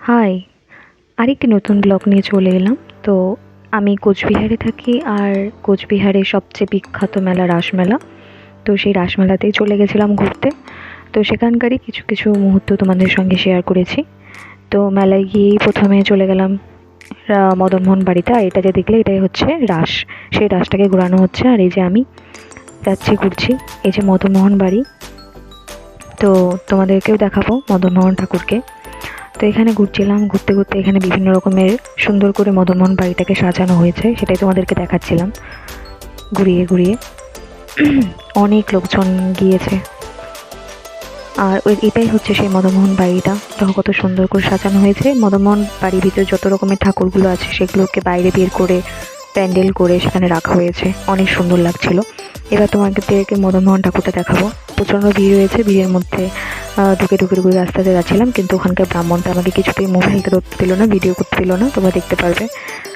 High, আরেকটি নতুন blog নিয়ে চলে এলাম। তো আমি কোচবিহারে থাকি, আর কোচবিহারে সবচেয়ে বিখ্যাত মেলা রাসমেলা। তো সেই রাসমেলাতেই চলে গেছিলাম ঘুরতে। তো সেখানকারই কিছু কিছু মুহূর্ত তোমাদের সঙ্গে শেয়ার করেছি। তো মেলায় গিয়েই প্রথমে চলে গেলাম মদনমোহন বাড়িতে। আর এটা যে দেখলে, এটাই হচ্ছে রাস। সেই রাসটাকে ঘোরানো হচ্ছে, আর এই যে আমি যাচ্ছি, ঘুরছি। এই যে মদনমোহন বাড়ি, তো তোমাদেরকেও দেখাবো মদনমোহন ঠাকুরকে। তো এখানে ঘুরছিলাম, ঘুরতে ঘুরতে এখানে বিভিন্ন রকমের সুন্দর করে মদনমোহন বাড়িটাকে সাজানো হয়েছে, সেটাই তোমাদেরকে দেখাচ্ছিলাম ঘুরিয়ে ঘুরিয়ে। অনেক লোকজন গিয়েছে। আর এটাই হচ্ছে সেই মদনমোহন বাড়িটা। দেখো কত সুন্দর করে সাজানো হয়েছে। মদনমোহন বাড়ির ভিতরে যত রকমের ঠাকুরগুলো আছে সেগুলোকে বাইরে বের করে প্যান্ডেল করে সেখানে রাখা হয়েছে, অনেক সুন্দর লাগছিল। এবার তোমাদেরকে মদনমোহন ঠাকুরটা দেখাবো। প্রচণ্ড ভিড় হয়েছে, ভিড়ের মধ্যে ঢুকে ঢুকে ঢুকে রাস্তাতে যাচ্ছিলাম, কিন্তু ওখানকার ব্রাহ্মণটা আমাকে কিছুতেই মোবাইলটা ধরতে দিল না, ভিডিও করতে দিল না। তোমরা দেখতে পারবে,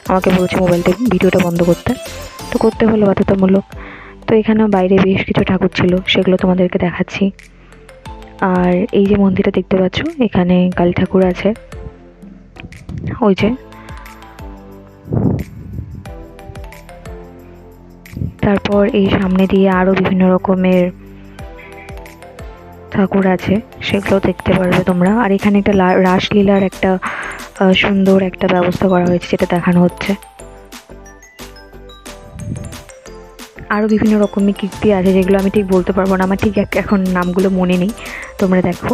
আমাকে বলছে মোবাইলটা ভিডিওটা বন্ধ করতে। তো করতে হলো বাধ্যতামূলক। তো এখানেও বাইরে বেশ কিছু ঠাকুর ছিল, সেগুলো তোমাদেরকে দেখাচ্ছি। আর এই যে মন্দিরটা দেখতে পাচ্ছ, এখানে কালী ঠাকুর আছে, ওই যে। তারপর এই সামনে দিয়ে আরও বিভিন্ন রকমের ঠাকুর আছে, সেগুলো দেখতে পারবে তোমরা। আর এখানে একটা রাসলীলার একটা সুন্দর একটা ব্যবস্থা করা হয়েছে, যেটা দেখানো হচ্ছে। আরও বিভিন্ন রকমের কীর্তি আছে, যেগুলো আমি ঠিক বলতে পারবো না, আমার ঠিক এখন নামগুলো মনে নেই। তোমরা দেখো।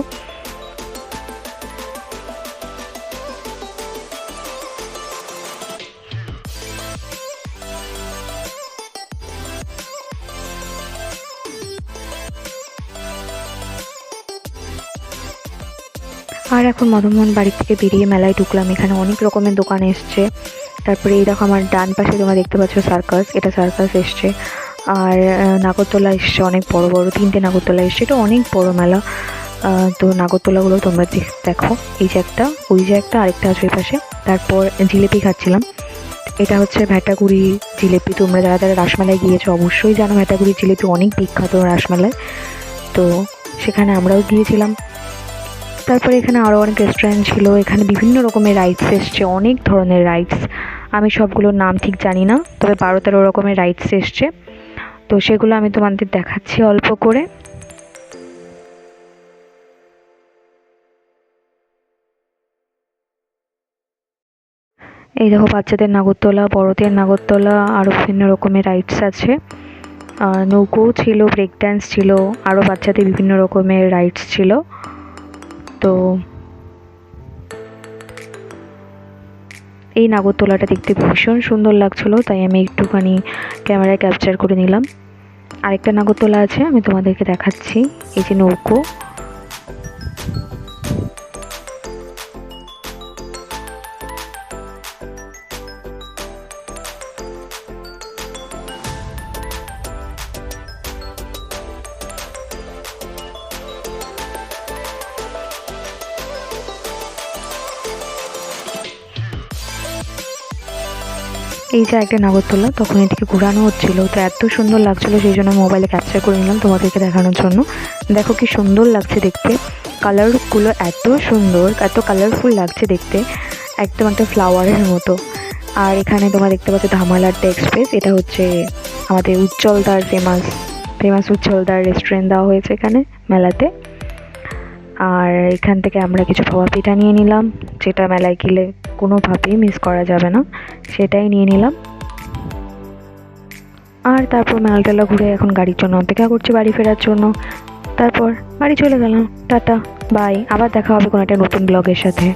আর এখন মদনমোহন বাড়ি থেকে বেরিয়ে মেলায় ঢুকলাম। এখানে অনেক রকমের দোকান এসছে। তারপরে এই দেখো, আমার ডান পাশে তোমরা দেখতে পাচ্ছ সার্কাস, এটা সার্কাস এসছে। আর নাগরদোলা এসছে, অনেক বড় বড় 3টে নাগরদোলা এসছে। এটা অনেক বড় মেলা। তো নাগরদোলাগুলো তোমরা দেখো, এই যে একটা, ওই যে একটা, আরেকটা আছে ওই পাশে। তারপর জিলিপি খাচ্ছিলাম। এটা হচ্ছে ভ্যাটাগুড়ি জিলিপি। তোমরা যারা যারা রাসমেলায় গিয়েছো অবশ্যই জানো, ভ্যাটাগুড়ির জিলিপি অনেক বিখ্যাত রাসমেলায়। তো সেখানে আমরাও গিয়েছিলাম। তারপরে এখানে আরও অনেক রেস্টুরেন্ট ছিল। এখানে বিভিন্ন রকমের রাইডস এসছে, অনেক ধরনের রাইডস। আমি সবগুলোর নাম ঠিক জানি না, তবে 12-13 রকমের রাইডস এসছে। তো সেগুলো আমি তোমাদের দেখাচ্ছি অল্প করে। এই দেখো, বাচ্চাদের নাগরদোলা, বড়দের নাগরদোলা, আরও বিভিন্ন রকমের রাইডস আছে। নৌকোও ছিল, ব্রেক ড্যান্স ছিল, আরও বাচ্চাদের বিভিন্ন রকমের রাইডস ছিল। তো এই নাগরদোলাটা দেখতে ভীষণ সুন্দর লাগছিলো, তাই আমি একটুখানি ক্যামেরায় ক্যাপচার করে নিলাম। আরেকটা নাগরদোলা আছে, আমি তোমাদেরকে দেখাচ্ছি। এই যে নৌকো। এই যে একটা নাগরদোলা, তখন এদিকে ঘোরানো হচ্ছিল, তো এত সুন্দর লাগছিলো, সেই জন্য মোবাইলে ক্যাপচার করে নিলাম তোমাদেরকে দেখানোর জন্য। দেখো কি সুন্দর লাগছে দেখতে, কালারগুলো এত সুন্দর, এত কালারফুল লাগছে দেখতে, একদম একটা ফ্লাওয়ারের মতো। আর এখানে তোমরা দেখতে পাচ্ছ ধামাল আড্ডা এক্সপ্রেস। এটা হচ্ছে আমাদের উজ্জ্বলদার ফেমাস উজ্জ্বলদার রেস্টুরেন্ট দেওয়া হয়েছে এখানে মেলাতে। আর এখান থেকে আমরা কিছু পাওয়া পিঠা নিয়ে নিলাম, যেটা মেলায় গেলে কোনোভাবেই মিস করা যাবে না, সেটাই নিয়ে নিলাম। আর তারপর মেলা ঘুরে এখন গাড়ির জন্য অপেক্ষা করছি, বাড়ি ফেরার জন্য। তারপর বাড়ি চলে গেলাম। টাটা, বাই, আবার দেখা হবে কোনো একটা নতুন ব্লগের সাথে।